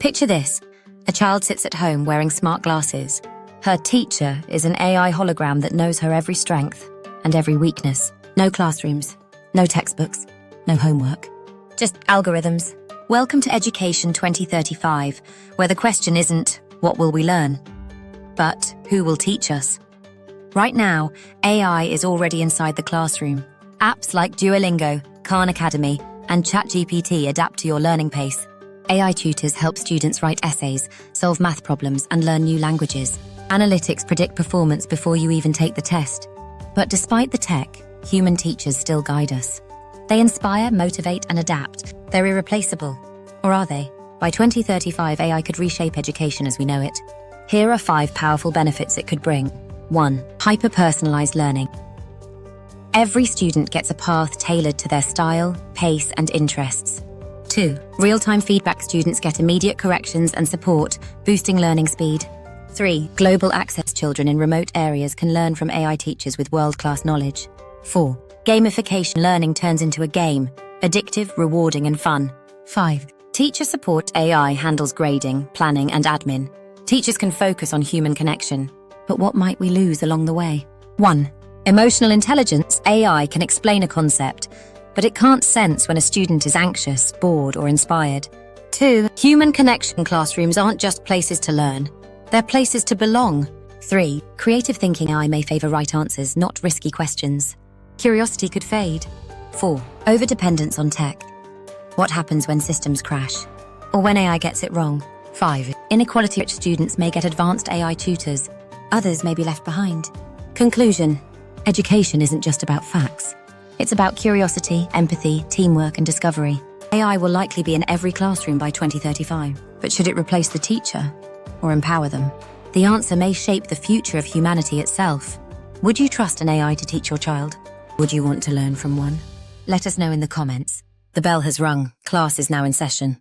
Picture this. A child sits at home wearing smart glasses. Her teacher is an AI hologram that knows her every strength and every weakness. No classrooms, no textbooks, no homework. Just algorithms. Welcome to Education 2035, where the question isn't, what will we learn? But, who will teach us? Right now, AI is already inside the classroom. Apps like Duolingo, Khan Academy, and ChatGPT adapt to your learning pace. AI tutors help students write essays, solve math problems, and learn new languages. Analytics predict performance before you even take the test. But despite the tech, human teachers still guide us. They inspire, motivate, and adapt. They're irreplaceable. Or are they? By 2035, AI could reshape education as we know it. Here are 5 powerful benefits it could bring. 1. Hyper-personalized learning. Every student gets a path tailored to their style, pace, and interests. 2. Real-time feedback. Students get immediate corrections and support, boosting learning speed. 3. Global access. Children in remote areas can learn from AI teachers with world-class knowledge. 4. Gamification. Learning turns into a game, addictive, rewarding, and fun. 5. Teacher support. AI handles grading, planning, and admin. Teachers can focus on human connection. But what might we lose along the way? 1. Emotional intelligence. AI can explain a concept, but it can't sense when a student is anxious, bored, or inspired. 2. Human connection. Classrooms aren't just places to learn. They're places to belong. 3. Creative thinking. AI may favor right answers, not risky questions. Curiosity could fade. 4. Overdependence on tech. What happens when systems crash? Or when AI gets it wrong? 5. Inequality. Rich students may get advanced AI tutors. Others may be left behind. Conclusion. Education isn't just about facts. It's about curiosity, empathy, teamwork, and discovery. AI will likely be in every classroom by 2035. But should it replace the teacher or empower them? The answer may shape the future of humanity itself. Would you trust an AI to teach your child? Would you want to learn from one? Let us know in the comments. The bell has rung. Class is now in session.